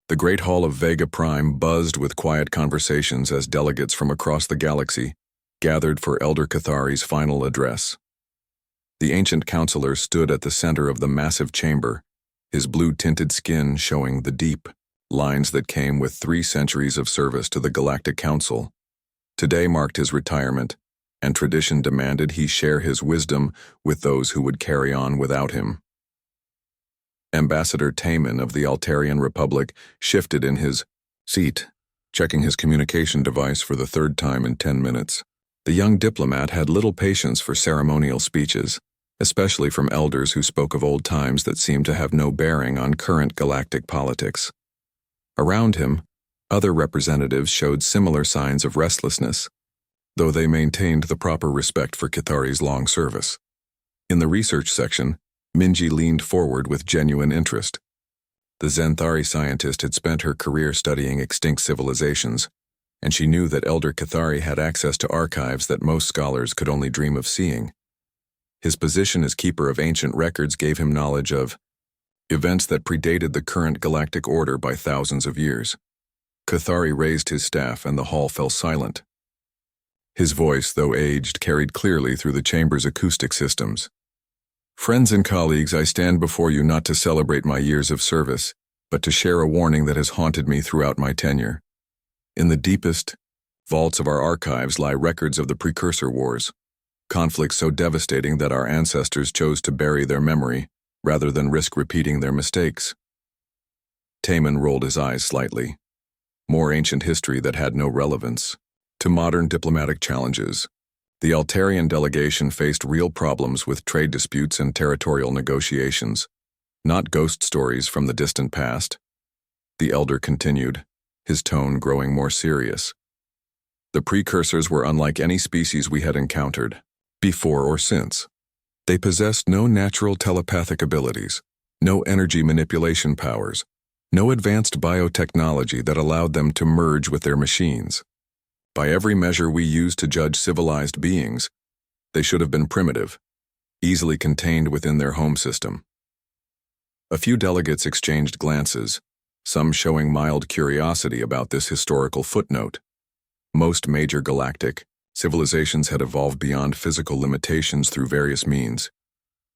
The Great Hall of Vega Prime buzzed with quiet conversations as delegates from across the galaxy gathered for Elder Cathari's final address. The ancient counselor stood at the center of the massive chamber, his blue-tinted skin showing the deep lines that came with 3 centuries of service to the Galactic Council. Today marked his retirement, and tradition demanded he share his wisdom with those who would carry on without him. Ambassador Taman of the Altarian Republic shifted in his seat, checking his communication device for the 3rd time in 10 minutes. The young diplomat had little patience for ceremonial speeches, especially from elders who spoke of old times that seemed to have no bearing on current galactic politics. Around him, other representatives showed similar signs of restlessness, though they maintained the proper respect for Cathari's long service. In the research section, Minji leaned forward with genuine interest. The Zenthari scientist had spent her career studying extinct civilizations, and she knew that Elder Cathari had access to archives that most scholars could only dream of seeing. His position as keeper of ancient records gave him knowledge of events that predated the current galactic order by thousands of years. Cathari raised his staff and the hall fell silent. His voice, though aged, carried clearly through the chamber's acoustic systems. Friends and colleagues, I stand before you not to celebrate my years of service, but to share a warning that has haunted me throughout my tenure. In the deepest vaults of our archives lie records of the precursor wars, conflicts so devastating that our ancestors chose to bury their memory rather than risk repeating their mistakes. Taman rolled his eyes slightly. More ancient history that had no relevance to modern diplomatic challenges. The Altarian delegation faced real problems with trade disputes and territorial negotiations, not ghost stories from the distant past. The elder continued, his tone growing more serious. The precursors were unlike any species we had encountered, before or since. They possessed no natural telepathic abilities, no energy manipulation powers, no advanced biotechnology that allowed them to merge with their machines. By every measure we use to judge civilized beings, they should have been primitive, easily contained within their home system. A few delegates exchanged glances, some showing mild curiosity about this historical footnote. Most major galactic civilizations had evolved beyond physical limitations through various means.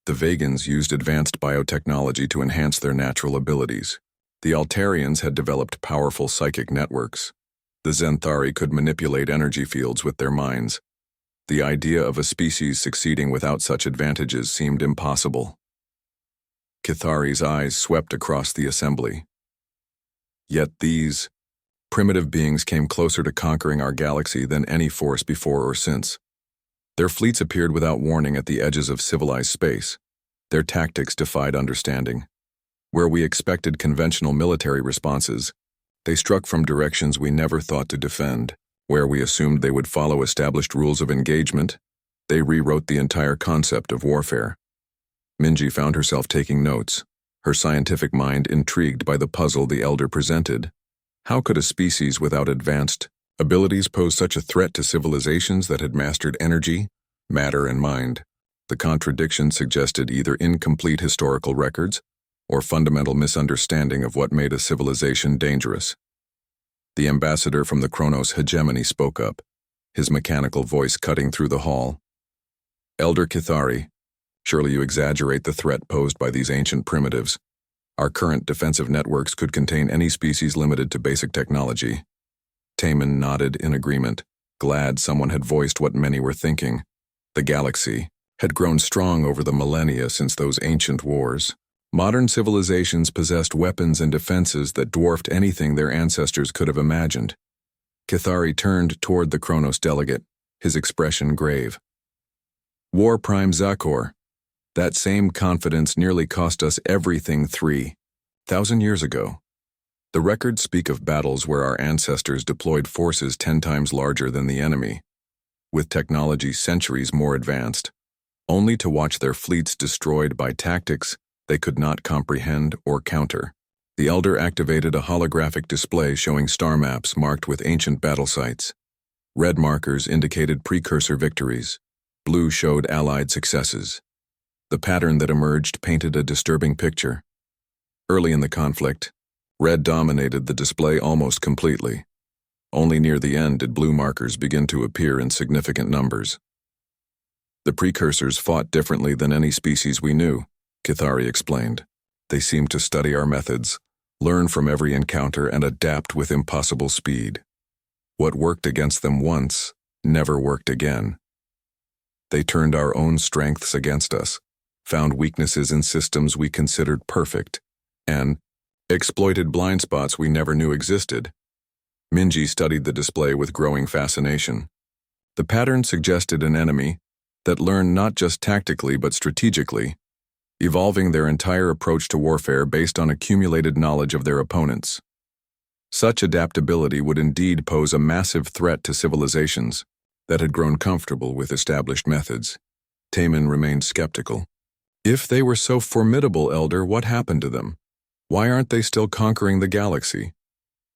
The Vegans used advanced biotechnology to enhance their natural abilities. The Altarians had developed powerful psychic networks. The Zenthari could manipulate energy fields with their minds. The idea of a species succeeding without such advantages seemed impossible. Cathari's eyes swept across the assembly. Yet these primitive beings came closer to conquering our galaxy than any force before or since. Their fleets appeared without warning at the edges of civilized space. Their tactics defied understanding. Where we expected conventional military responses, they struck from directions we never thought to defend. Where we assumed they would follow established rules of engagement, they rewrote the entire concept of warfare. Minji found herself taking notes, her scientific mind intrigued by the puzzle the elder presented. How could a species without advanced abilities pose such a threat to civilizations that had mastered energy, matter, and mind? The contradiction suggested either incomplete historical records or fundamental misunderstanding of what made a civilization dangerous. The ambassador from the Kronos hegemony spoke up, his mechanical voice cutting through the hall. Elder Cathari, surely you exaggerate the threat posed by these ancient primitives. Our current defensive networks could contain any species limited to basic technology. Taman nodded in agreement, glad someone had voiced what many were thinking. The galaxy had grown strong over the millennia since those ancient wars. Modern civilizations possessed weapons and defenses that dwarfed anything their ancestors could have imagined. Cathari turned toward the Kronos delegate, his expression grave. War Prime Zakor. That same confidence nearly cost us everything 3,000 years ago. The records speak of battles where our ancestors deployed forces 10 times larger than the enemy, with technology centuries more advanced, only to watch their fleets destroyed by tactics they could not comprehend or counter. The elder activated a holographic display showing star maps marked with ancient battle sites. Red markers indicated precursor victories. Blue showed allied successes. The pattern that emerged painted a disturbing picture. Early in the conflict, Red dominated the display almost completely. Only near the end did blue markers begin to appear in significant numbers. The precursors fought differently than any species we knew, Kithari explained. They seemed to study our methods, learn from every encounter, and adapt with impossible speed. What worked against them once never worked again. They turned our own strengths against us, found weaknesses in systems we considered perfect, and exploited blind spots we never knew existed. Minji studied the display with growing fascination. The pattern suggested an enemy that learned not just tactically but strategically, evolving their entire approach to warfare based on accumulated knowledge of their opponents. Such adaptability would indeed pose a massive threat to civilizations that had grown comfortable with established methods. Taemin remained skeptical. If they were so formidable, Elder, what happened to them? Why aren't they still conquering the galaxy?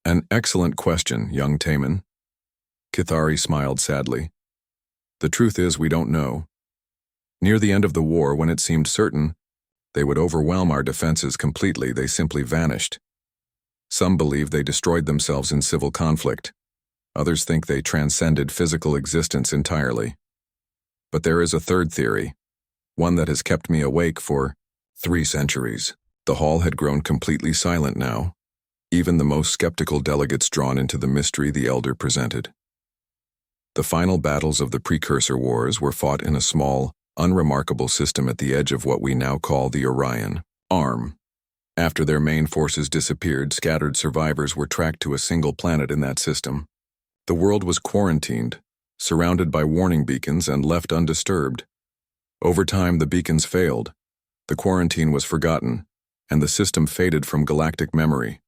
An excellent question, young Taemin. Kithari smiled sadly. The truth is, we don't know. Near the end of the war, when it seemed certain they would overwhelm our defenses completely, they simply vanished. Some believe they destroyed themselves in civil conflict. Others think they transcended physical existence entirely. But there is a third theory, one that has kept me awake for 3 centuries. The hall had grown completely silent now, even the most skeptical delegates drawn into the mystery the Elder presented. The final battles of the Precursor Wars were fought in a small, unremarkable system at the edge of what we now call the Orion Arm. After their main forces disappeared, scattered survivors were tracked to a single planet in that system. The world was quarantined, surrounded by warning beacons, and left undisturbed. Over time, the beacons failed, the quarantine was forgotten, and the system faded from galactic memory.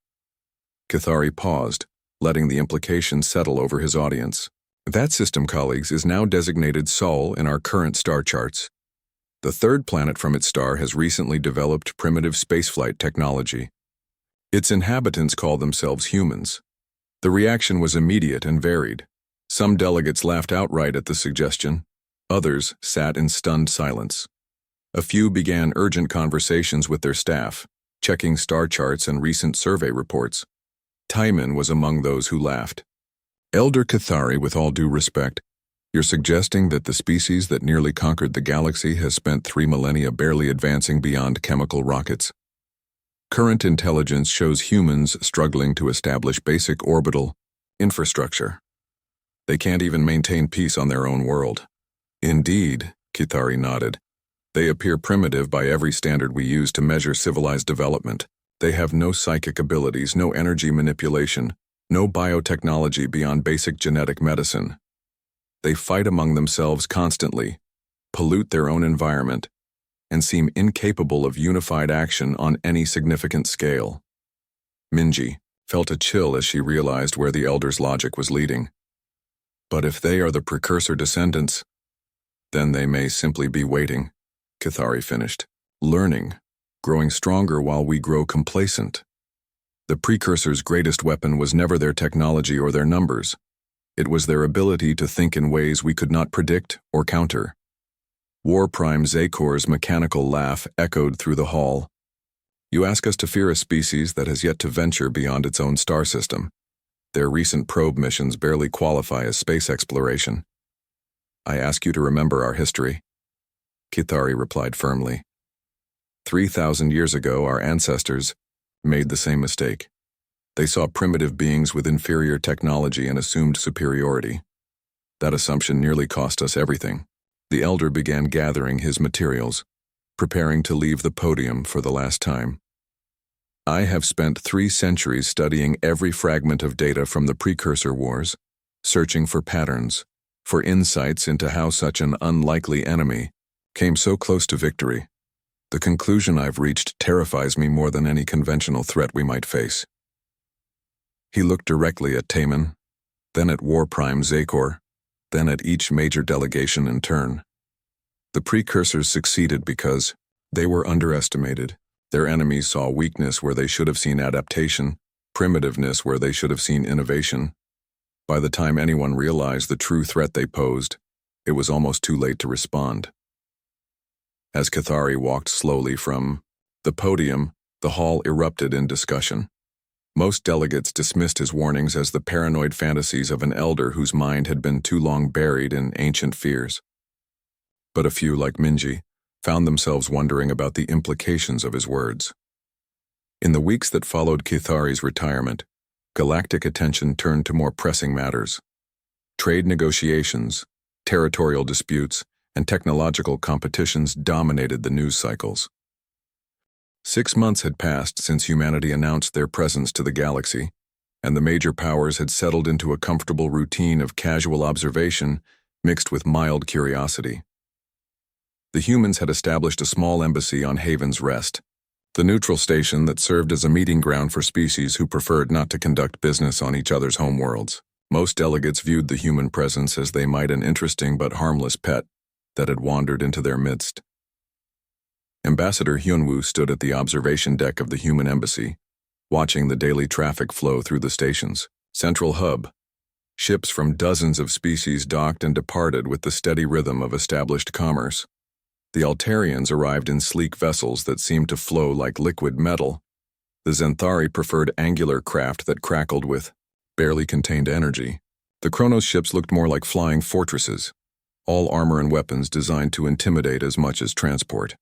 Kithari paused, letting the implications settle over his audience. That system, colleagues, is now designated Sol in our current star charts. The third planet from its star has recently developed primitive spaceflight technology. Its inhabitants call themselves humans. The reaction was immediate and varied. Some delegates laughed outright at the suggestion. Others sat in stunned silence. A few began urgent conversations with their staff, checking star charts and recent survey reports. Taemin was among those who laughed. Elder Kithari, with all due respect, you're suggesting that the species that nearly conquered the galaxy has spent 3 millennia barely advancing beyond chemical rockets. Current intelligence shows humans struggling to establish basic orbital infrastructure. They can't even maintain peace on their own world. Indeed, Kithari nodded. They appear primitive by every standard we use to measure civilized development. They have no psychic abilities, no energy manipulation, no biotechnology beyond basic genetic medicine. They fight among themselves constantly, pollute their own environment, and seem incapable of unified action on any significant scale. Minji felt a chill as she realized where the Elder's logic was leading. But if they are the precursor descendants, then they may simply be waiting, Kithari finished. Learning, growing stronger while we grow complacent. The precursors' greatest weapon was never their technology or their numbers. It was their ability to think in ways we could not predict or counter. War Prime Zakor's mechanical laugh echoed through the hall. You ask us to fear a species that has yet to venture beyond its own star system. Their recent probe missions barely qualify as space exploration. I ask you to remember our history. Kithari replied firmly. 3,000 years ago, our ancestors made the same mistake. They saw primitive beings with inferior technology and assumed superiority. That assumption nearly cost us everything. The Elder began gathering his materials, preparing to leave the podium for the last time. I have spent 3 centuries studying every fragment of data from the Precursor Wars, searching for patterns, for insights into how such an unlikely enemy came so close to victory. The conclusion I've reached terrifies me more than any conventional threat we might face. He looked directly at Taemin, then at War Prime Zakor, then at each major delegation in turn. The precursors succeeded because they were underestimated. Their enemies saw weakness where they should have seen adaptation, primitiveness where they should have seen innovation. By the time anyone realized the true threat they posed, it was almost too late to respond. As Kithari walked slowly from the podium, the hall erupted in discussion. Most delegates dismissed his warnings as the paranoid fantasies of an elder whose mind had been too long buried in ancient fears. But a few, like Minji, found themselves wondering about the implications of his words. In the weeks that followed Kithari's retirement, galactic attention turned to more pressing matters. Trade negotiations, territorial disputes, and technological competitions dominated the news cycles. 6 months had passed since humanity announced their presence to the galaxy, and the major powers had settled into a comfortable routine of casual observation mixed with mild curiosity. The humans had established a small embassy on Haven's Rest, the neutral station that served as a meeting ground for species who preferred not to conduct business on each other's homeworlds. Most delegates viewed the human presence as they might an interesting but harmless pet that had wandered into their midst. Ambassador Hyunwoo stood at the observation deck of the human embassy, watching the daily traffic flow through the station's central hub. Ships from dozens of species docked and departed with the steady rhythm of established commerce. The Altarians arrived in sleek vessels that seemed to flow like liquid metal. The Zenthari preferred angular craft that crackled with barely contained energy. The Kronos ships looked more like flying fortresses, all armor and weapons designed to intimidate as much as transport.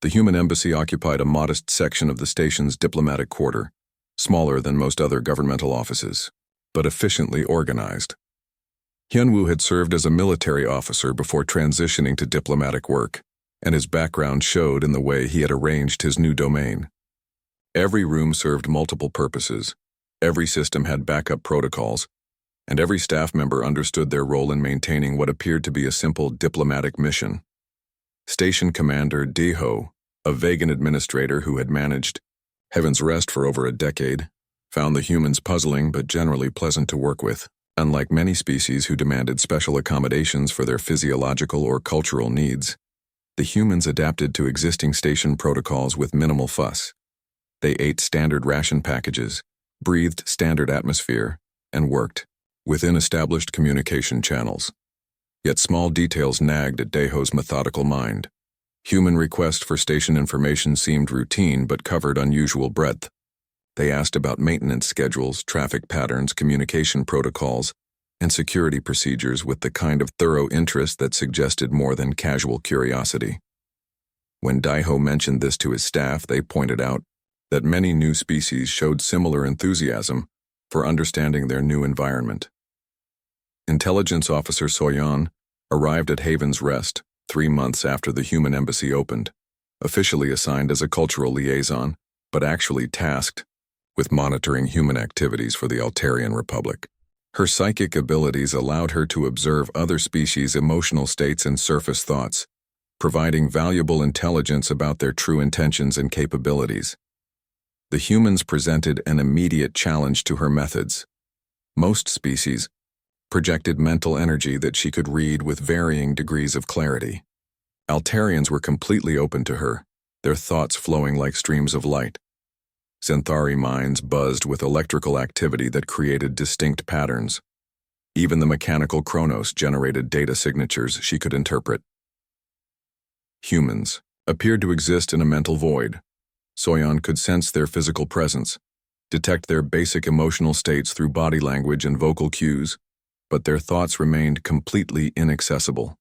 The human embassy occupied a modest section of the station's diplomatic quarter, smaller than most other governmental offices, but efficiently organized. Hyunwoo had served as a military officer before transitioning to diplomatic work, and his background showed in the way he had arranged his new domain. Every room served multiple purposes, every system had backup protocols, and every staff member understood their role in maintaining what appeared to be a simple diplomatic mission. Station Commander Deho, a vegan administrator who had managed Heaven's Rest for over a decade, found the humans puzzling but generally pleasant to work with. Unlike many species who demanded special accommodations for their physiological or cultural needs, the humans adapted to existing station protocols with minimal fuss. They ate standard ration packages, breathed standard atmosphere, and worked within established communication channels. Yet small details nagged at Deho's methodical mind. Human requests for station information seemed routine but covered unusual breadth. They asked about maintenance schedules, traffic patterns, communication protocols, and security procedures with the kind of thorough interest that suggested more than casual curiosity. When Deho mentioned this to his staff, they pointed out that many new species showed similar enthusiasm for understanding their new environment. Intelligence Officer Soyeon arrived at Haven's Rest 3 months after the human embassy opened, officially assigned as a cultural liaison, but actually tasked with monitoring human activities for the Altarian Republic. Her psychic abilities allowed her to observe other species' emotional states and surface thoughts, providing valuable intelligence about their true intentions and capabilities. The humans presented an immediate challenge to her methods. Most species projected mental energy that she could read with varying degrees of clarity. Altarians were completely open to her, their thoughts flowing like streams of light. Zenthari minds buzzed with electrical activity that created distinct patterns. Even the mechanical Kronos generated data signatures she could interpret. Humans appeared to exist in a mental void. Soyeon could sense their physical presence, detect their basic emotional states through body language and vocal cues, but their thoughts remained completely inaccessible.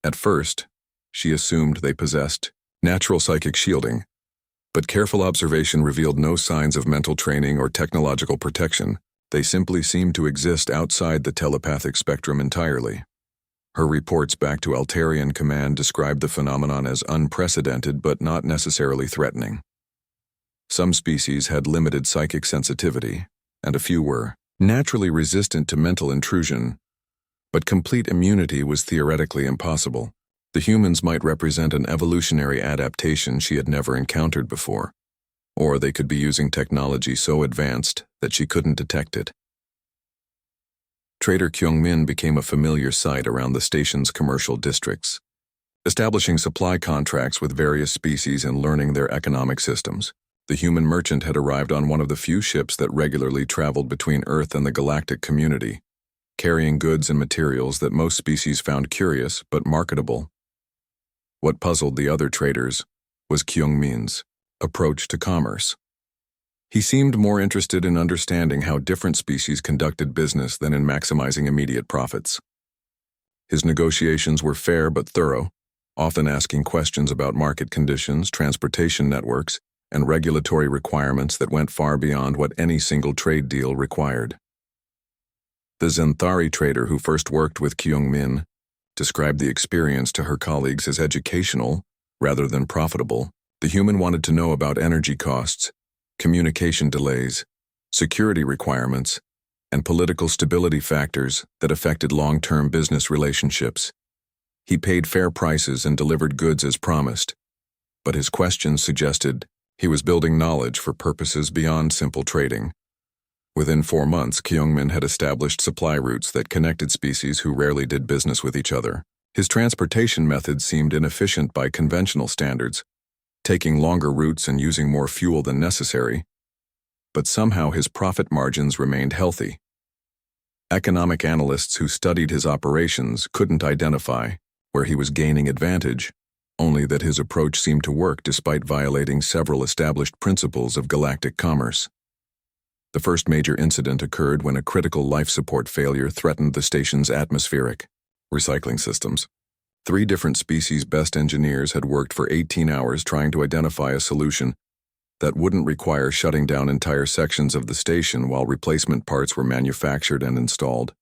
At first, she assumed they possessed natural psychic shielding, but careful observation revealed no signs of mental training or technological protection. They simply seemed to exist outside the telepathic spectrum entirely. Her reports back to Altarian Command described the phenomenon as unprecedented but not necessarily threatening. Some species had limited psychic sensitivity, and a few were naturally resistant to mental intrusion, but complete immunity was theoretically impossible. The humans might represent an evolutionary adaptation she had never encountered before, or they could be using technology so advanced that she couldn't detect it. Trader Kyungmin became a familiar sight around the station's commercial districts, establishing supply contracts with various species and learning their economic systems. The human merchant had arrived on one of the few ships that regularly traveled between Earth and the galactic community, carrying goods and materials that most species found curious but marketable. What puzzled the other traders was Kyungmin's approach to commerce. He seemed more interested in understanding how different species conducted business than in maximizing immediate profits. His negotiations were fair but thorough, often asking questions about market conditions, transportation networks, and regulatory requirements that went far beyond what any single trade deal required. The Zenthari trader who first worked with Kyung-min described the experience to her colleagues as educational rather than profitable. The human wanted to know about energy costs, communication delays, security requirements, and political stability factors that affected long-term business relationships. He paid fair prices and delivered goods as promised, but his questions suggested he was building knowledge for purposes beyond simple trading. Within 4 months, Kyung-min had established supply routes that connected species who rarely did business with each other. His transportation methods seemed inefficient by conventional standards, taking longer routes and using more fuel than necessary, but somehow his profit margins remained healthy. Economic analysts who studied his operations couldn't identify where he was gaining advantage, only that his approach seemed to work despite violating several established principles of galactic commerce. The first major incident occurred when a critical life support failure threatened the station's atmospheric recycling systems. 3 different species' best engineers had worked for 18 hours trying to identify a solution that wouldn't require shutting down entire sections of the station while replacement parts were manufactured and installed.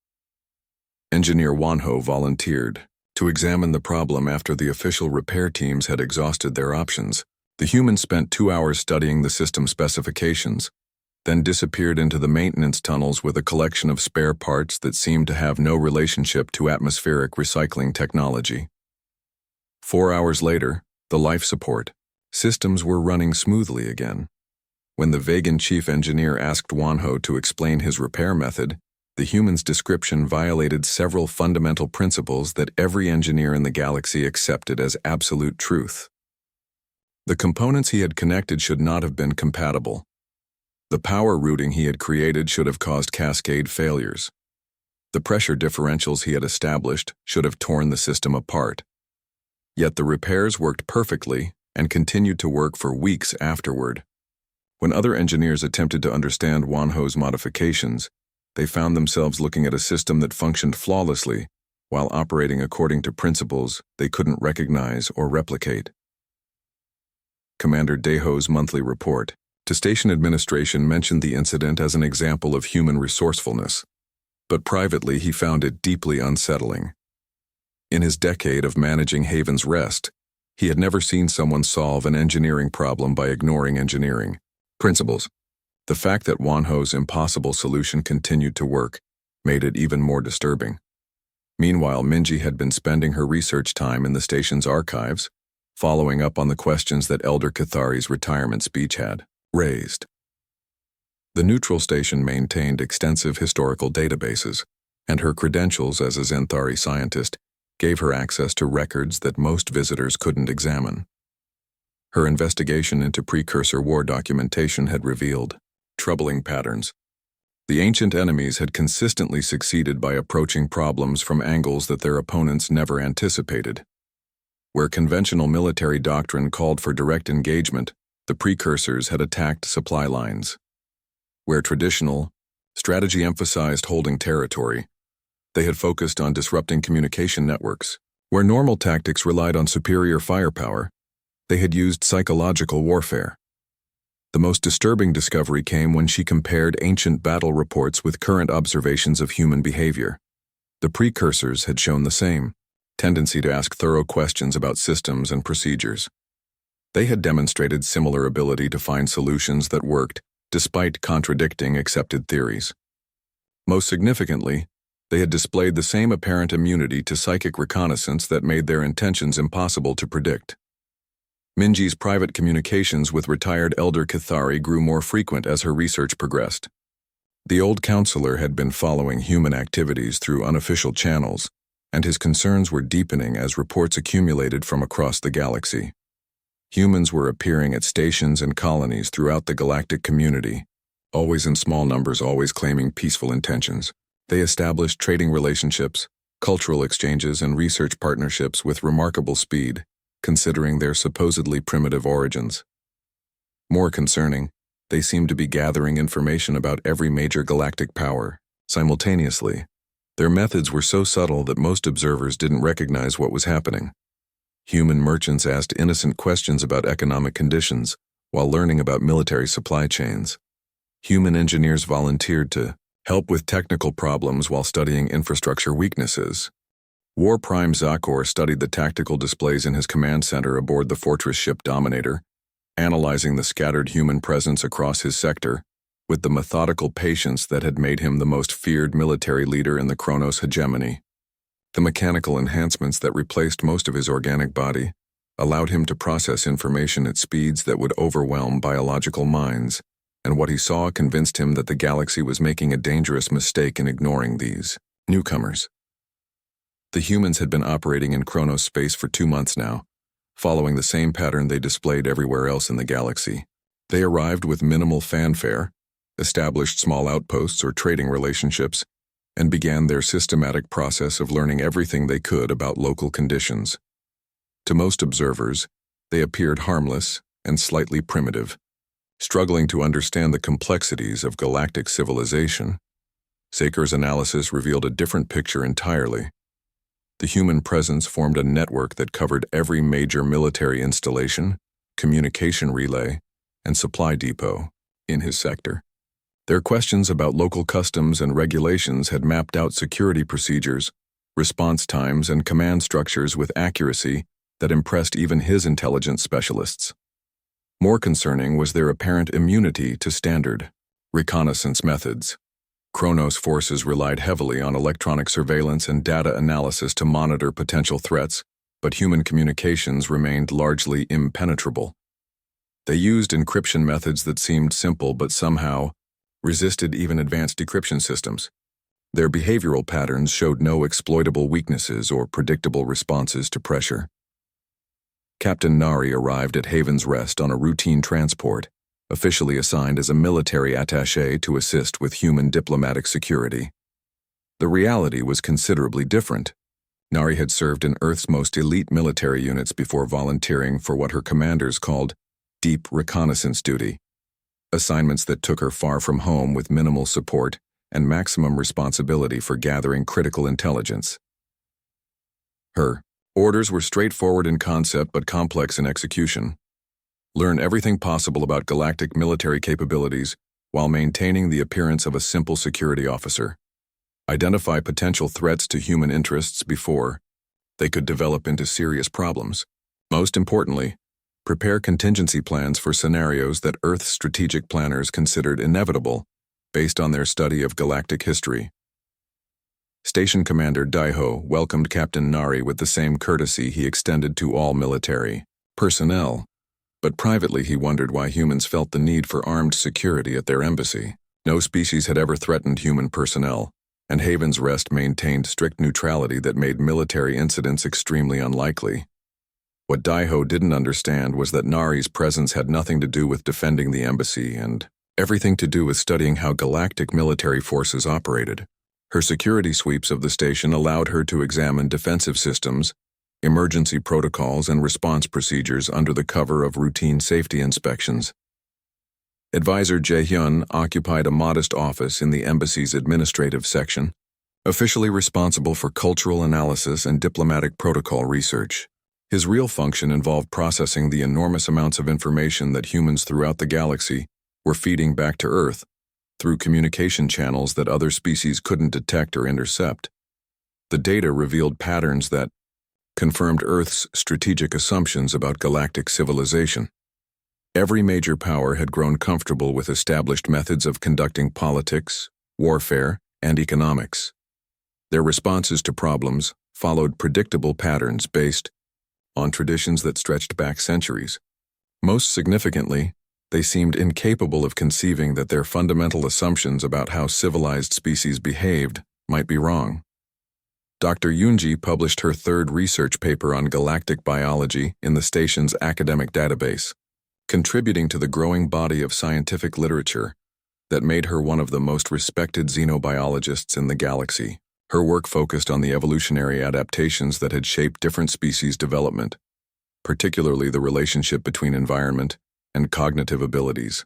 Engineer Wonho volunteered to examine the problem after the official repair teams had exhausted their options. The human spent 2 hours studying the system specifications, then disappeared into the maintenance tunnels with a collection of spare parts that seemed to have no relationship to atmospheric recycling technology. 4 hours later, the life support systems were running smoothly again. When the Vegan chief engineer asked Wonho to explain his repair method, the human's description violated several fundamental principles that every engineer in the galaxy accepted as absolute truth. The components he had connected should not have been compatible. The power routing he had created should have caused cascade failures. The pressure differentials he had established should have torn the system apart. Yet the repairs worked perfectly and continued to work for weeks afterward. When other engineers attempted to understand Wonho's modifications, they found themselves looking at a system that functioned flawlessly while operating according to principles they couldn't recognize or replicate. Commander Daeho's monthly report to station administration mentioned the incident as an example of human resourcefulness, but privately he found it deeply unsettling. In his decade of managing Haven's Rest, he had never seen someone solve an engineering problem by ignoring engineering principles. The fact that Wonho's impossible solution continued to work made it even more disturbing. Meanwhile, Minji had been spending her research time in the station's archives, following up on the questions that Elder Cathari's retirement speech had raised. The neutral station maintained extensive historical databases, and her credentials as a Zenthari scientist gave her access to records that most visitors couldn't examine. Her investigation into precursor war documentation had revealed troubling patterns. The ancient enemies had consistently succeeded by approaching problems from angles that their opponents never anticipated. Where conventional military doctrine called for direct engagement, the precursors had attacked supply lines. Where traditional strategy emphasized holding territory, they had focused on disrupting communication networks. Where normal tactics relied on superior firepower, they had used psychological warfare. The most disturbing discovery came when she compared ancient battle reports with current observations of human behavior. The precursors had shown the same tendency to ask thorough questions about systems and procedures. They had demonstrated similar ability to find solutions that worked, despite contradicting accepted theories. Most significantly, they had displayed the same apparent immunity to psychic reconnaissance that made their intentions impossible to predict. Minji's private communications with retired Elder Cathari grew more frequent as her research progressed. The old counselor had been following human activities through unofficial channels, and his concerns were deepening as reports accumulated from across the galaxy. Humans were appearing at stations and colonies throughout the galactic community, always in small numbers, always claiming peaceful intentions. They established trading relationships, cultural exchanges, and research partnerships with remarkable speed, considering their supposedly primitive origins. More concerning, They seemed to be gathering information about every major galactic power, simultaneously. Their methods were so subtle that most observers didn't recognize what was happening. Human merchants asked innocent questions about economic conditions while learning about military supply chains. Human engineers volunteered to help with technical problems while studying infrastructure weaknesses. War Prime Zakor studied the tactical displays in his command center aboard the fortress ship Dominator, analyzing the scattered human presence across his sector with the methodical patience that had made him the most feared military leader in the Kronos hegemony. The mechanical enhancements that replaced most of his organic body allowed him to process information at speeds that would overwhelm biological minds, and what he saw convinced him that the galaxy was making a dangerous mistake in ignoring these newcomers. The humans had been operating in Kronos space for 2 months now, following the same pattern they displayed everywhere else in the galaxy. They arrived with minimal fanfare, established small outposts or trading relationships, and began their systematic process of learning everything they could about local conditions. To most observers, they appeared harmless and slightly primitive, struggling to understand the complexities of galactic civilization. Zaker's analysis revealed a different picture entirely. The human presence formed a network that covered every major military installation, communication relay, and supply depot in his sector. Their questions about local customs and regulations had mapped out security procedures, response times, and command structures with accuracy that impressed even his intelligence specialists. More concerning was their apparent immunity to standard reconnaissance methods. Kronos forces relied heavily on electronic surveillance and data analysis to monitor potential threats, but human communications remained largely impenetrable. They used encryption methods that seemed simple but somehow resisted even advanced decryption systems. Their behavioral patterns showed no exploitable weaknesses or predictable responses to pressure. Captain Nari arrived at Haven's Rest on a routine transport, officially assigned as a military attaché to assist with human diplomatic security. The reality was considerably different. Nari had served in Earth's most elite military units before volunteering for what her commanders called deep reconnaissance duty, assignments that took her far from home with minimal support and maximum responsibility for gathering critical intelligence. Her orders were straightforward in concept but complex in execution. Learn everything possible about galactic military capabilities while maintaining the appearance of a simple security officer. Identify potential threats to human interests before they could develop into serious problems. Most importantly, prepare contingency plans for scenarios that Earth's strategic planners considered inevitable based on their study of galactic history. Station Commander Daiho welcomed Captain Nari with the same courtesy he extended to all military personnel, but privately he wondered why humans felt the need for armed security at their embassy. No species had ever threatened human personnel, and Haven's Rest maintained strict neutrality that made military incidents extremely unlikely. What Daiho didn't understand was that Nari's presence had nothing to do with defending the embassy and everything to do with studying how galactic military forces operated. Her security sweeps of the station allowed her to examine defensive systems, emergency protocols, and response procedures under the cover of routine safety inspections. Advisor Jae-hyun occupied a modest office in the embassy's administrative section, officially responsible for cultural analysis and diplomatic protocol research. His real function involved processing the enormous amounts of information that humans throughout the galaxy were feeding back to Earth through communication channels that other species couldn't detect or intercept. The data revealed patterns that confirmed Earth's strategic assumptions about galactic civilization. Every major power had grown comfortable with established methods of conducting politics, warfare, and economics. Their responses to problems followed predictable patterns based on traditions that stretched back centuries. Most significantly, they seemed incapable of conceiving that their fundamental assumptions about how civilized species behaved might be wrong. Dr. Yoonji published her third research paper on galactic biology in the station's academic database, contributing to the growing body of scientific literature that made her one of the most respected xenobiologists in the galaxy. Her work focused on the evolutionary adaptations that had shaped different species' development, particularly the relationship between environment and cognitive abilities.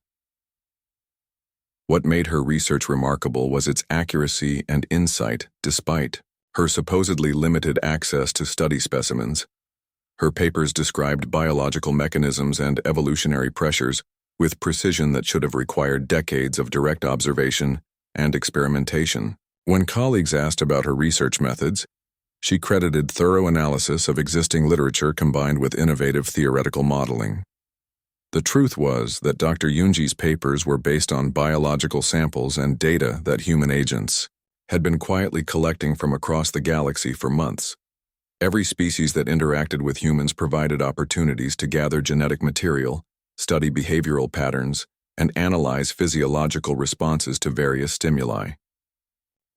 What made her research remarkable was its accuracy and insight despite her supposedly limited access to study specimens. Her papers described biological mechanisms and evolutionary pressures with precision that should have required decades of direct observation and experimentation. When colleagues asked about her research methods, she credited thorough analysis of existing literature combined with innovative theoretical modeling. The truth was that Dr. Yunji's papers were based on biological samples and data that human agents had been quietly collecting from across the galaxy for months. Every species that interacted with humans provided opportunities to gather genetic material, study behavioral patterns, and analyze physiological responses to various stimuli.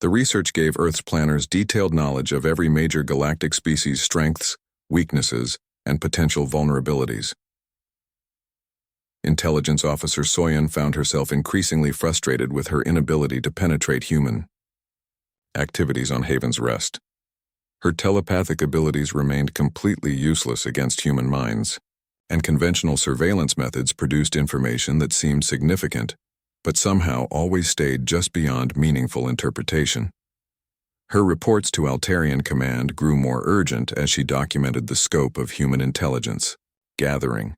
The research gave Earth's planners detailed knowledge of every major galactic species' strengths, weaknesses, and potential vulnerabilities. Intelligence Officer Soyan found herself increasingly frustrated with her inability to penetrate human activities on Haven's Rest. Her telepathic abilities remained completely useless against human minds, and conventional surveillance methods produced information that seemed significant, but somehow always stayed just beyond meaningful interpretation. Her reports to Altarian Command grew more urgent as she documented the scope of human intelligence gathering.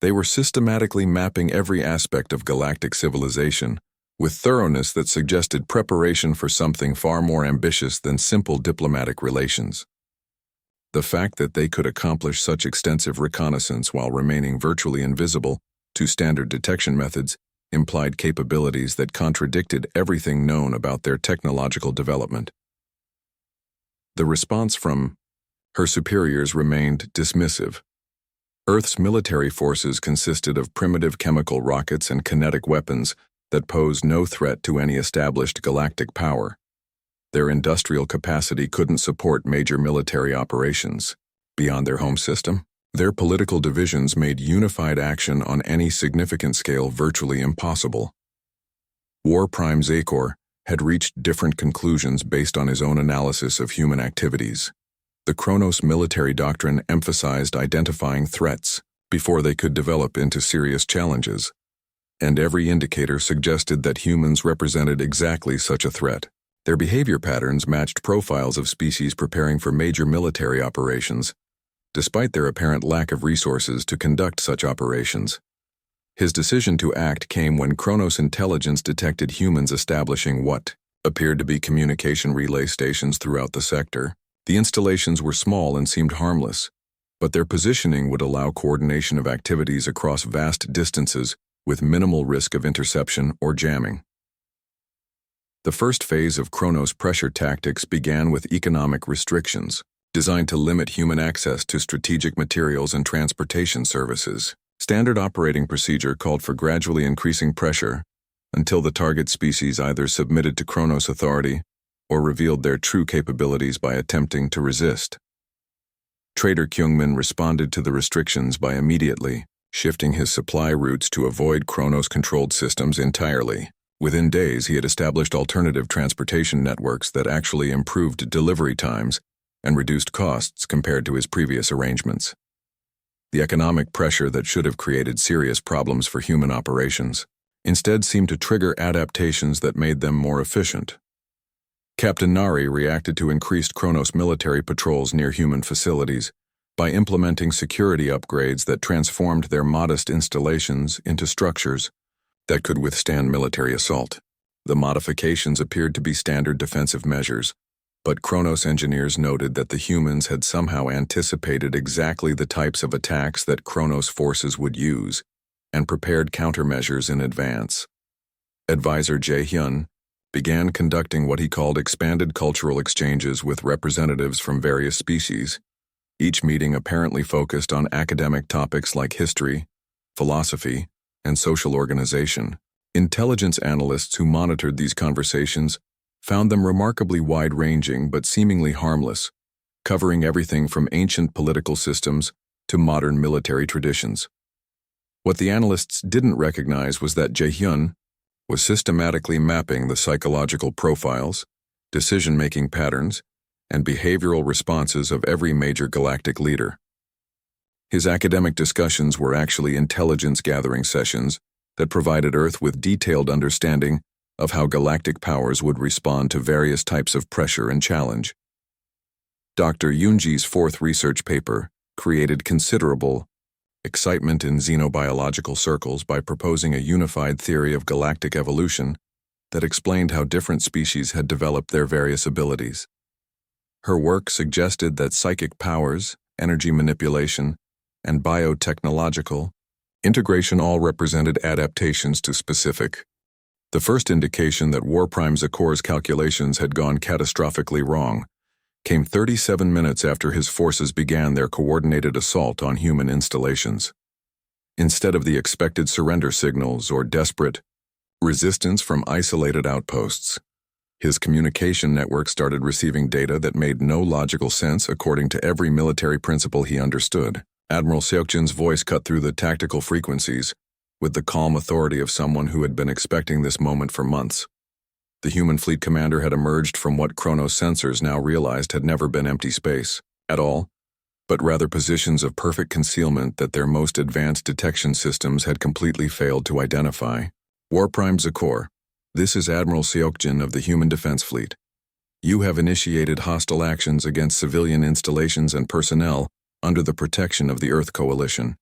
They were systematically mapping every aspect of galactic civilization, with thoroughness that suggested preparation for something far more ambitious than simple diplomatic relations. The fact that they could accomplish such extensive reconnaissance while remaining virtually invisible to standard detection methods implied capabilities that contradicted everything known about their technological development. The response from her superiors remained dismissive. Earth's military forces consisted of primitive chemical rockets and kinetic weapons that posed no threat to any established galactic power. Their industrial capacity couldn't support major military operations. Beyond their home system, their political divisions made unified action on any significant scale virtually impossible. War Prime Zakor had reached different conclusions based on his own analysis of human activities. The Kronos military doctrine emphasized identifying threats before they could develop into serious challenges, and every indicator suggested that humans represented exactly such a threat. Their behavior patterns matched profiles of species preparing for major military operations, despite their apparent lack of resources to conduct such operations. His decision to act came when Kronos intelligence detected humans establishing what appeared to be communication relay stations throughout the sector. The installations were small and seemed harmless, but their positioning would allow coordination of activities across vast distances with minimal risk of interception or jamming. The first phase of Kronos pressure tactics began with economic restrictions, designed to limit human access to strategic materials and transportation services. Standard operating procedure called for gradually increasing pressure until the target species either submitted to Kronos authority or revealed their true capabilities by attempting to resist. Trader Kyungmin responded to the restrictions by immediately shifting his supply routes to avoid Kronos-controlled systems entirely. Within days, he had established alternative transportation networks that actually improved delivery times and reduced costs compared to his previous arrangements. The economic pressure that should have created serious problems for human operations instead seemed to trigger adaptations that made them more efficient. Captain Nari reacted to increased Kronos military patrols near human facilities by implementing security upgrades that transformed their modest installations into structures that could withstand military assault. The modifications appeared to be standard defensive measures, but Kronos engineers noted that the humans had somehow anticipated exactly the types of attacks that Kronos forces would use and prepared countermeasures in advance. Advisor Jae-hyun began conducting what he called expanded cultural exchanges with representatives from various species, each meeting apparently focused on academic topics like history, philosophy, and social organization. Intelligence analysts who monitored these conversations found them remarkably wide-ranging but seemingly harmless, covering everything from ancient political systems to modern military traditions. What the analysts didn't recognize was that Jae-hyun was systematically mapping the psychological profiles, decision-making patterns, and behavioral responses of every major galactic leader. His academic discussions were actually intelligence-gathering sessions that provided Earth with detailed understanding of how galactic powers would respond to various types of pressure and challenge. Dr. Yunji's fourth research paper created considerable excitement in xenobiological circles by proposing a unified theory of galactic evolution that explained how different species had developed their various abilities. Her work suggested that psychic powers, energy manipulation, and biotechnological integration all represented adaptations to specific. The first indication that Warprime Zakor's calculations had gone catastrophically wrong came 37 minutes after his forces began their coordinated assault on human installations. Instead of the expected surrender signals or desperate resistance from isolated outposts, his communication network started receiving data that made no logical sense according to every military principle he understood. Admiral Seokjin's voice cut through the tactical frequencies with the calm authority of someone who had been expecting this moment for months. The human fleet commander had emerged from what Kronos sensors now realized had never been empty space at all, but rather positions of perfect concealment that their most advanced detection systems had completely failed to identify. Warprime Zakor, this is Admiral Seokjin of the Human Defense Fleet. You have initiated hostile actions against civilian installations and personnel under the protection of the Earth Coalition.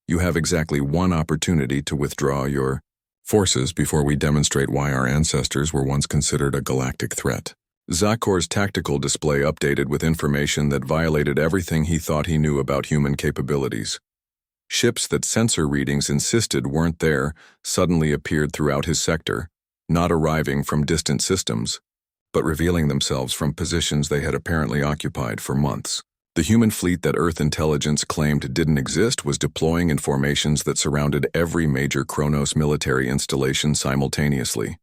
You have exactly one opportunity to withdraw your forces before we demonstrate why our ancestors were once considered a galactic threat. Zakor's tactical display updated with information that violated everything he thought he knew about human capabilities. Ships that sensor readings insisted weren't there suddenly appeared throughout his sector, not arriving from distant systems, but revealing themselves from positions they had apparently occupied for months. The human fleet that Earth intelligence claimed didn't exist was deploying in formations that surrounded every major Kronos military installation simultaneously.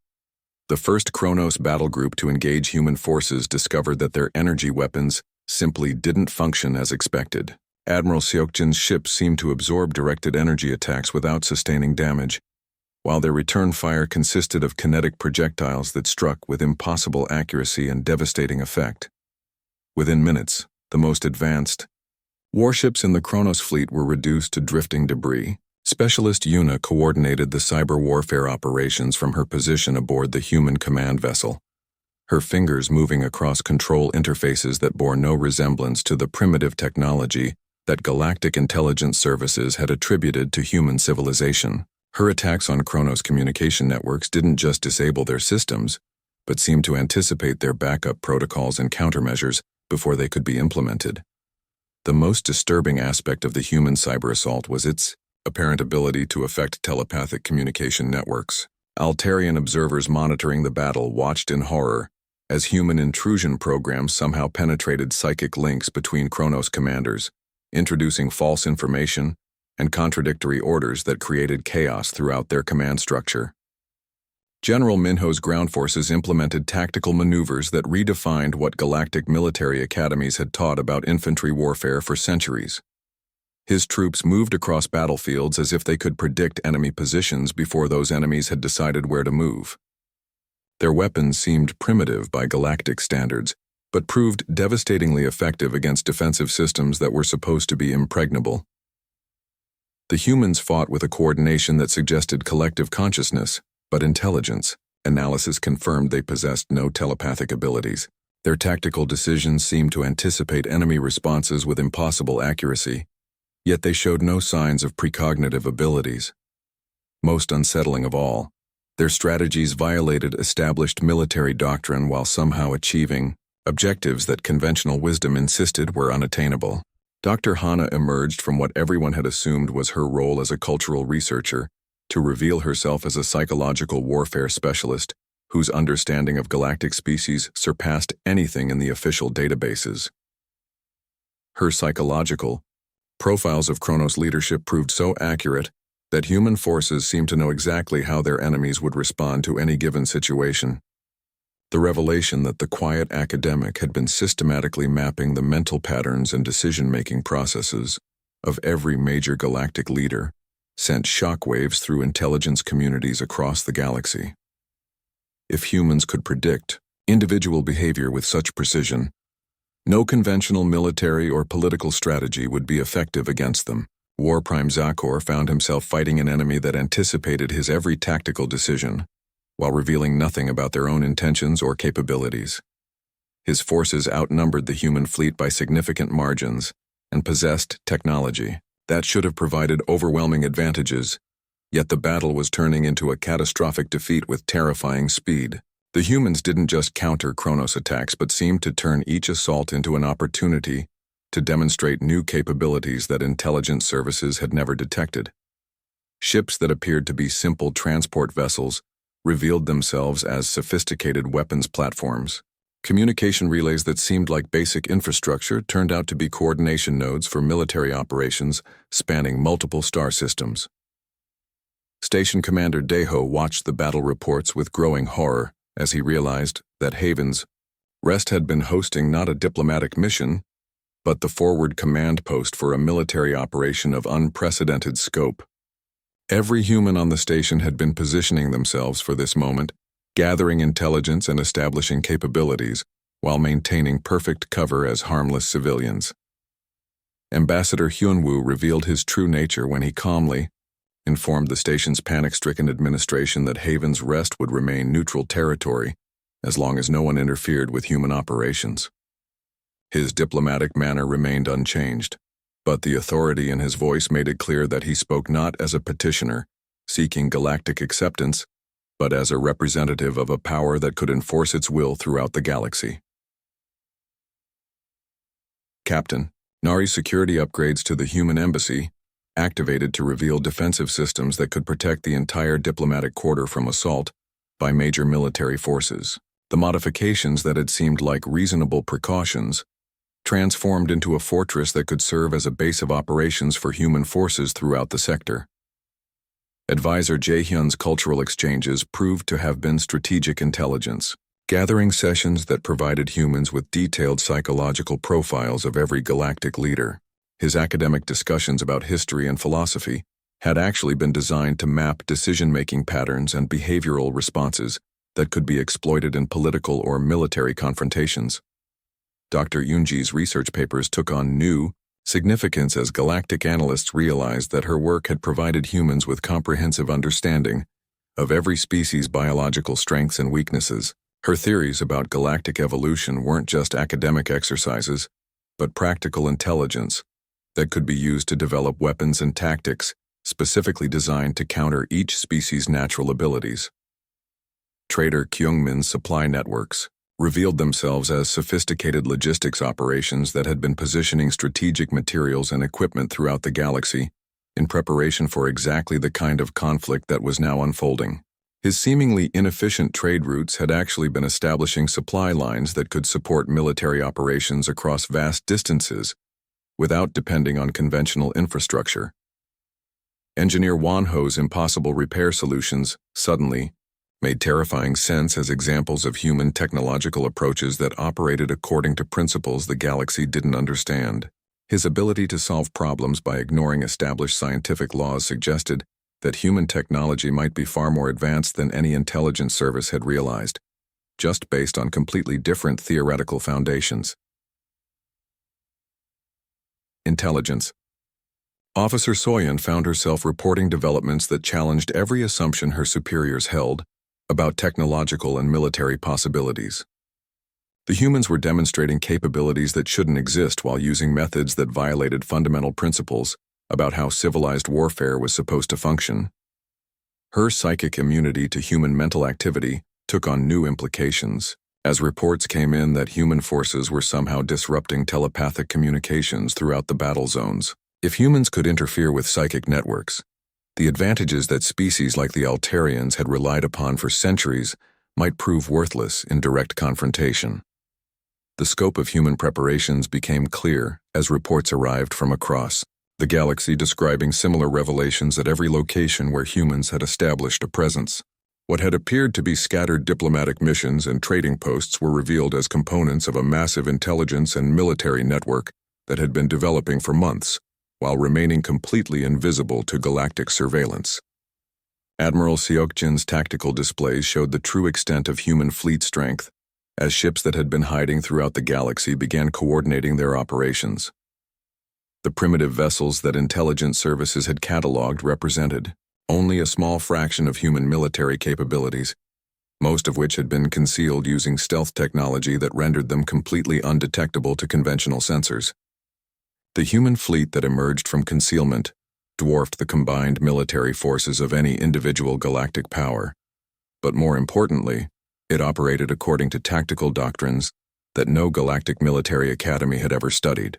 The first Kronos battle group to engage human forces discovered that their energy weapons simply didn't function as expected. Admiral Seokjin's ships seemed to absorb directed energy attacks without sustaining damage, while their return fire consisted of kinetic projectiles that struck with impossible accuracy and devastating effect. Within minutes, the most advanced warships in the Kronos fleet were reduced to drifting debris. Specialist Yuna coordinated the cyber warfare operations from her position aboard the human command vessel, her fingers moving across control interfaces that bore no resemblance to the primitive technology that galactic intelligence services had attributed to human civilization. Her attacks on Kronos communication networks didn't just disable their systems, but seemed to anticipate their backup protocols and countermeasures before they could be implemented. The most disturbing aspect of the human cyber assault was its apparent ability to affect telepathic communication networks. Altarian observers monitoring the battle watched in horror as human intrusion programs somehow penetrated psychic links between Kronos commanders, introducing false information and contradictory orders that created chaos throughout their command structure. General Minho's ground forces implemented tactical maneuvers that redefined what galactic military academies had taught about infantry warfare for centuries. His troops moved across battlefields as if they could predict enemy positions before those enemies had decided where to move. Their weapons seemed primitive by galactic standards, but proved devastatingly effective against defensive systems that were supposed to be impregnable. The humans fought with a coordination that suggested collective consciousness, but intelligence analysis confirmed they possessed no telepathic abilities. Their tactical decisions seemed to anticipate enemy responses with impossible accuracy, yet they showed no signs of precognitive abilities. Most unsettling of all, their strategies violated established military doctrine while somehow achieving objectives that conventional wisdom insisted were unattainable. Dr. Hana emerged from what everyone had assumed was her role as a cultural researcher to reveal herself as a psychological warfare specialist whose understanding of galactic species surpassed anything in the official databases. Her psychological profiles of Kronos leadership proved so accurate that human forces seemed to know exactly how their enemies would respond to any given situation. The revelation that the quiet academic had been systematically mapping the mental patterns and decision-making processes of every major galactic leader sent shockwaves through intelligence communities across the galaxy. If humans could predict individual behavior with such precision, no conventional military or political strategy would be effective against them. War Prime Zakor found himself fighting an enemy that anticipated his every tactical decision, while revealing nothing about their own intentions or capabilities. His forces outnumbered the human fleet by significant margins and possessed technology that should have provided overwhelming advantages, yet the battle was turning into a catastrophic defeat with terrifying speed. The humans didn't just counter Kronos attacks but seemed to turn each assault into an opportunity to demonstrate new capabilities that intelligence services had never detected. Ships that appeared to be simple transport vessels revealed themselves as sophisticated weapons platforms. Communication relays that seemed like basic infrastructure turned out to be coordination nodes for military operations spanning multiple star systems. Station Commander Deho watched the battle reports with growing horror as he realized that Haven's Rest had been hosting not a diplomatic mission, but the forward command post for a military operation of unprecedented scope. Every human on the station had been positioning themselves for this moment, gathering intelligence and establishing capabilities, while maintaining perfect cover as harmless civilians. Ambassador Hyunwoo revealed his true nature when he calmly informed the station's panic-stricken administration that Haven's Rest would remain neutral territory as long as no one interfered with human operations. His diplomatic manner remained unchanged, but the authority in his voice made it clear that he spoke not as a petitioner seeking galactic acceptance, but as a representative of a power that could enforce its will throughout the galaxy. Captain, Nari's security upgrades to the human embassy activated to reveal defensive systems that could protect the entire diplomatic quarter from assault by major military forces. The modifications that had seemed like reasonable precautions transformed into a fortress that could serve as a base of operations for human forces throughout the sector. Advisor Jae-hyun's cultural exchanges proved to have been strategic intelligence, gathering sessions that provided humans with detailed psychological profiles of every galactic leader. His academic discussions about history and philosophy had actually been designed to map decision-making patterns and behavioral responses that could be exploited in political or military confrontations. Dr. Yoonji's research papers took on new significance as galactic analysts realized that her work had provided humans with comprehensive understanding of every species' biological strengths and weaknesses. Her theories about galactic evolution weren't just academic exercises, but practical intelligence that could be used to develop weapons and tactics specifically designed to counter each species' natural abilities. Trader Kyungmin's supply networks revealed themselves as sophisticated logistics operations that had been positioning strategic materials and equipment throughout the galaxy in preparation for exactly the kind of conflict that was now unfolding. His seemingly inefficient trade routes had actually been establishing supply lines that could support military operations across vast distances without depending on conventional infrastructure. Engineer Wonho's impossible repair solutions suddenly made terrifying sense as examples of human technological approaches that operated according to principles the galaxy didn't understand. His ability to solve problems by ignoring established scientific laws suggested that human technology might be far more advanced than any intelligence service had realized, just based on completely different theoretical foundations. Intelligence. Officer Soyeon found herself reporting developments that challenged every assumption her superiors held about technological and military possibilities. The humans were demonstrating capabilities that shouldn't exist while using methods that violated fundamental principles about how civilized warfare was supposed to function. Her psychic immunity to human mental activity took on new implications, as reports came in that human forces were somehow disrupting telepathic communications throughout the battle zones. If humans could interfere with psychic networks, the advantages that species like the Altarians had relied upon for centuries might prove worthless in direct confrontation. The scope of human preparations became clear as reports arrived from across the galaxy describing similar revelations at every location where humans had established a presence. What had appeared to be scattered diplomatic missions and trading posts were revealed as components of a massive intelligence and military network that had been developing for months, while remaining completely invisible to galactic surveillance. Admiral Seokjin's tactical displays showed the true extent of human fleet strength, as ships that had been hiding throughout the galaxy began coordinating their operations. The primitive vessels that intelligence services had cataloged represented only a small fraction of human military capabilities, most of which had been concealed using stealth technology that rendered them completely undetectable to conventional sensors. The human fleet that emerged from concealment dwarfed the combined military forces of any individual galactic power, but more importantly, it operated according to tactical doctrines that no galactic military academy had ever studied.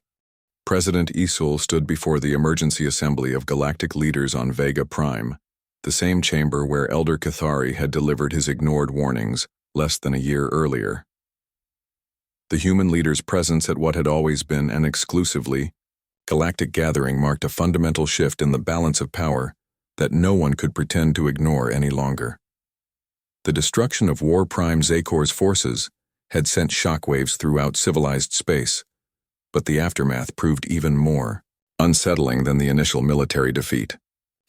President Isul stood before the emergency assembly of galactic leaders on Vega Prime, the same chamber where Elder Cathari had delivered his ignored warnings less than a year earlier. The human leader's presence at what had always been an exclusively galactic gathering marked a fundamental shift in the balance of power that no one could pretend to ignore any longer. The destruction of War Prime Zakor's forces had sent shockwaves throughout civilized space, but the aftermath proved even more unsettling than the initial military defeat.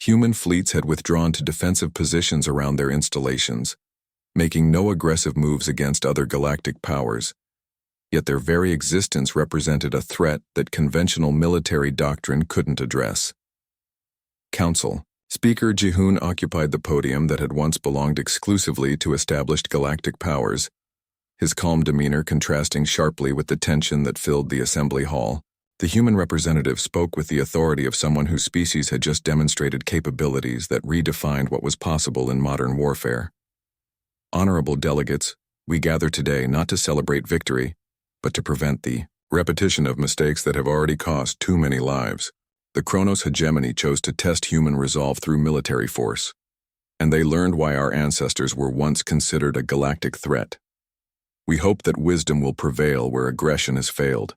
Human fleets had withdrawn to defensive positions around their installations, making no aggressive moves against other galactic powers, yet their very existence represented a threat that conventional military doctrine couldn't address. Council. Speaker Jihun occupied the podium that had once belonged exclusively to established galactic powers, his calm demeanor contrasting sharply with the tension that filled the assembly hall. The human representative spoke with the authority of someone whose species had just demonstrated capabilities that redefined what was possible in modern warfare. Honorable delegates, we gather today not to celebrate victory, but to prevent the repetition of mistakes that have already cost too many lives. The Kronos hegemony chose to test human resolve through military force, and they learned why our ancestors were once considered a galactic threat. We hope that wisdom will prevail where aggression has failed.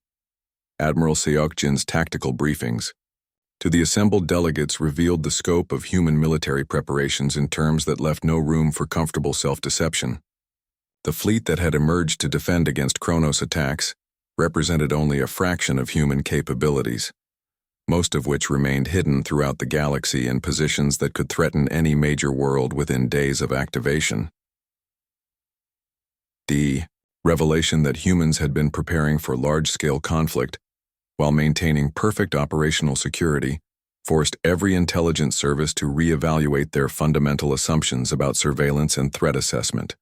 Admiral Seokjin's tactical briefings to the assembled delegates revealed the scope of human military preparations in terms that left no room for comfortable self-deception. The fleet that had emerged to defend against Kronos attacks represented only a fraction of human capabilities, most of which remained hidden throughout the galaxy in positions that could threaten any major world within days of activation. The revelation that humans had been preparing for large-scale conflict while maintaining perfect operational security forced every intelligence service to reevaluate their fundamental assumptions about surveillance and threat assessment.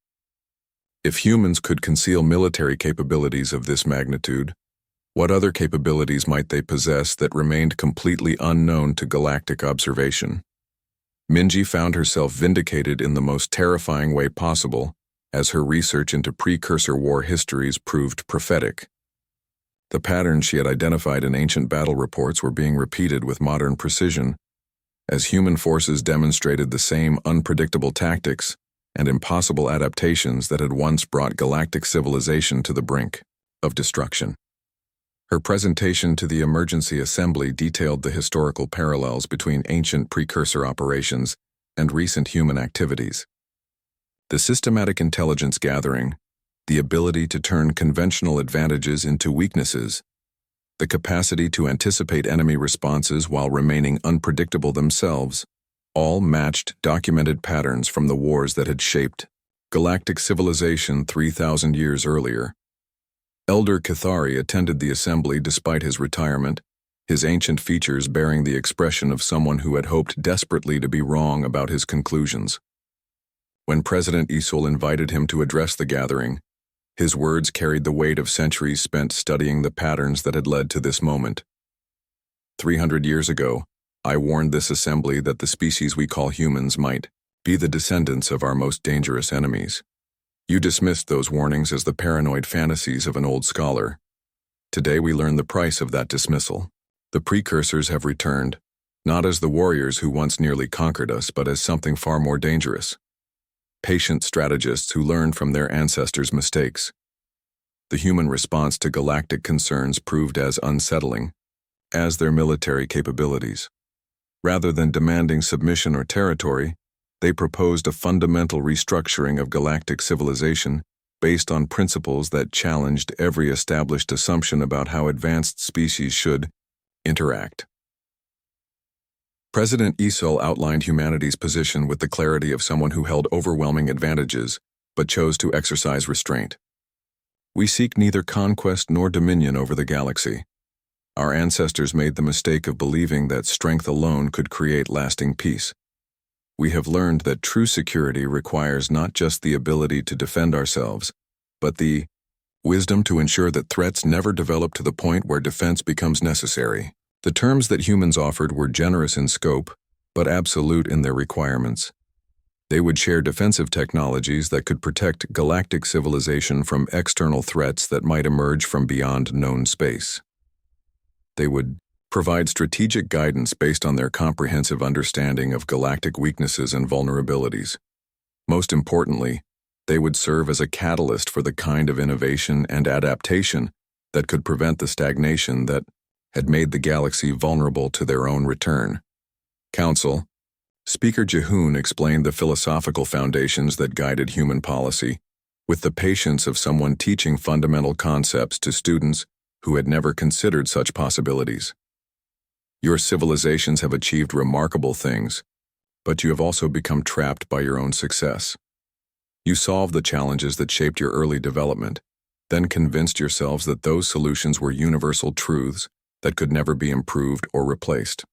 If humans could conceal military capabilities of this magnitude, what other capabilities might they possess that remained completely unknown to galactic observation? Minji found herself vindicated in the most terrifying way possible as her research into precursor war histories proved prophetic. The patterns she had identified in ancient battle reports were being repeated with modern precision, as human forces demonstrated the same unpredictable tactics and impossible adaptations that had once brought galactic civilization to the brink of destruction. Her presentation to the emergency assembly detailed the historical parallels between ancient precursor operations and recent human activities. The systematic intelligence gathering, the ability to turn conventional advantages into weaknesses, the capacity to anticipate enemy responses while remaining unpredictable themselves, all matched documented patterns from the wars that had shaped galactic civilization 3,000 years earlier. Elder Cathari attended the assembly despite his retirement, his ancient features bearing the expression of someone who had hoped desperately to be wrong about his conclusions. When President Isul invited him to address the gathering, his words carried the weight of centuries spent studying the patterns that had led to this moment. 300 years ago, I warned this assembly that the species we call humans might be the descendants of our most dangerous enemies. You dismissed those warnings as the paranoid fantasies of an old scholar. Today we learn the price of that dismissal. The precursors have returned, not as the warriors who once nearly conquered us, but as something far more dangerous. Patient strategists who learned from their ancestors' mistakes. The human response to galactic concerns proved as unsettling as their military capabilities. Rather than demanding submission or territory, they proposed a fundamental restructuring of galactic civilization based on principles that challenged every established assumption about how advanced species should interact. President Isul outlined humanity's position with the clarity of someone who held overwhelming advantages, but chose to exercise restraint. We seek neither conquest nor dominion over the galaxy. Our ancestors made the mistake of believing that strength alone could create lasting peace. We have learned that true security requires not just the ability to defend ourselves, but the wisdom to ensure that threats never develop to the point where defense becomes necessary. The terms that humans offered were generous in scope, but absolute in their requirements. They would share defensive technologies that could protect galactic civilization from external threats that might emerge from beyond known space. They would provide strategic guidance based on their comprehensive understanding of galactic weaknesses and vulnerabilities. Most importantly, they would serve as a catalyst for the kind of innovation and adaptation that could prevent the stagnation that had made the galaxy vulnerable to their own return. Council. Speaker Jehoon explained the philosophical foundations that guided human policy, with the patience of someone teaching fundamental concepts to students who had never considered such possibilities. Your civilizations have achieved remarkable things, but you have also become trapped by your own success. You solved the challenges that shaped your early development, then convinced yourselves that those solutions were universal truths that could never be improved or replaced.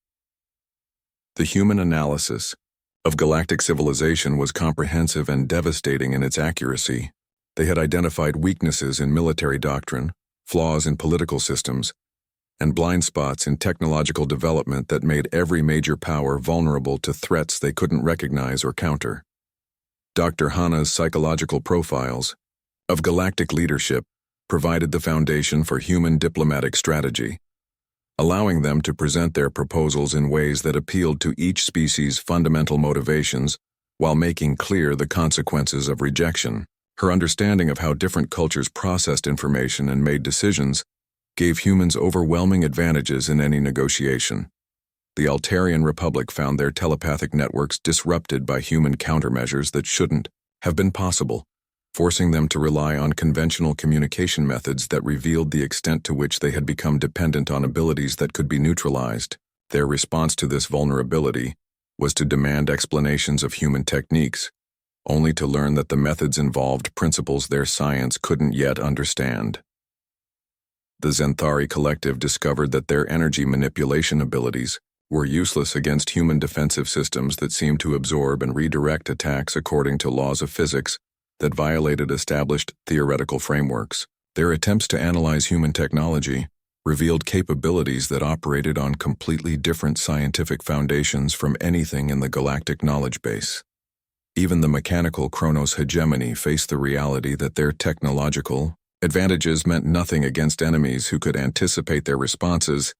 The human analysis of galactic civilization was comprehensive and devastating in its accuracy. They had identified weaknesses in military doctrine, flaws in political systems, and blind spots in technological development that made every major power vulnerable to threats they couldn't recognize or counter. Dr. Hana's psychological profiles of galactic leadership provided the foundation for human diplomatic strategy, allowing them to present their proposals in ways that appealed to each species' fundamental motivations while making clear the consequences of rejection. Her understanding of how different cultures processed information and made decisions gave humans overwhelming advantages in any negotiation. The Altarian Republic found their telepathic networks disrupted by human countermeasures that shouldn't have been possible, forcing them to rely on conventional communication methods that revealed the extent to which they had become dependent on abilities that could be neutralized. Their response to this vulnerability was to demand explanations of human techniques, only to learn that the methods involved principles their science couldn't yet understand. The Zenthari Collective discovered that their energy manipulation abilities were useless against human defensive systems that seemed to absorb and redirect attacks according to laws of physics that violated established theoretical frameworks. Their attempts to analyze human technology revealed capabilities that operated on completely different scientific foundations from anything in the galactic knowledge base. Even the mechanical Chronos hegemony faced the reality that their technological advantages meant nothing against enemies who could anticipate their responses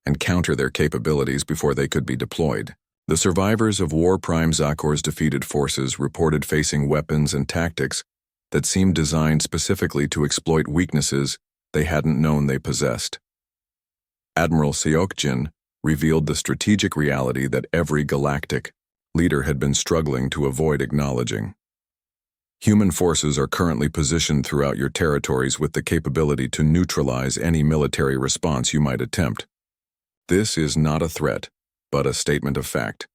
and counter their capabilities before they could be deployed. The survivors of War Prime Zakor's defeated forces reported facing weapons and tactics that seemed designed specifically to exploit weaknesses they hadn't known they possessed. Admiral Seokjin revealed the strategic reality that every galactic leader had been struggling to avoid acknowledging. Human forces are currently positioned throughout your territories with the capability to neutralize any military response you might attempt. This is not a threat, but a statement of fact.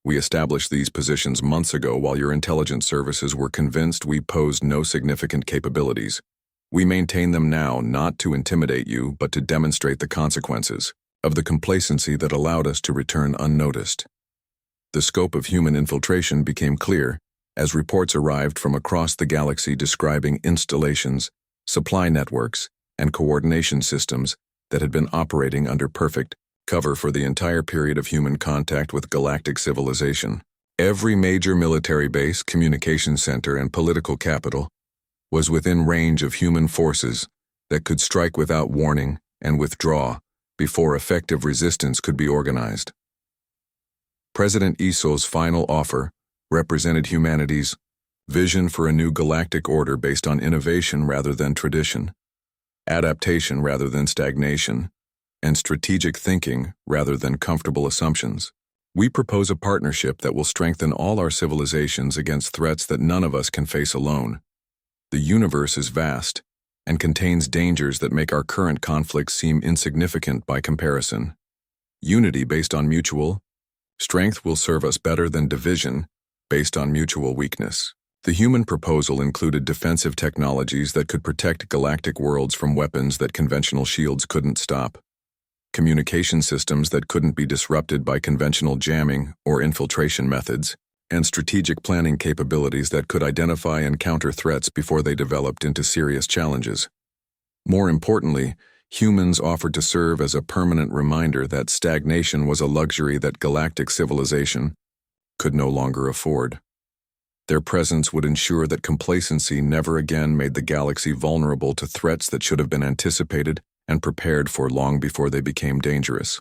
We established these positions months ago while your intelligence services were convinced we posed no significant capabilities. We maintain them now not to intimidate you, but to demonstrate the consequences of the complacency that allowed us to return unnoticed. The scope of human infiltration became clear as reports arrived from across the galaxy describing installations, supply networks, and coordination systems that had been operating under perfect cover for the entire period of human contact with galactic civilization. Every major military base, communication center, and political capital was within range of human forces that could strike without warning and withdraw before effective resistance could be organized. President Iso's final offer represented humanity's vision for a new galactic order based on innovation rather than tradition, adaptation rather than stagnation, and strategic thinking rather than comfortable assumptions. We propose a partnership that will strengthen all our civilizations against threats that none of us can face alone. The universe is vast and contains dangers that make our current conflicts seem insignificant by comparison. Unity based on mutual strength will serve us better than division based on mutual weakness. The human proposal included defensive technologies that could protect galactic worlds from weapons that conventional shields couldn't stop. communication systems that couldn't be disrupted by conventional jamming or infiltration methods, and strategic planning capabilities that could identify and counter threats before they developed into serious challenges. More importantly, humans offered to serve as a permanent reminder that stagnation was a luxury that galactic civilization could no longer afford. Their presence would ensure that complacency never again made the galaxy vulnerable to threats that should have been anticipated and prepared for long before they became dangerous.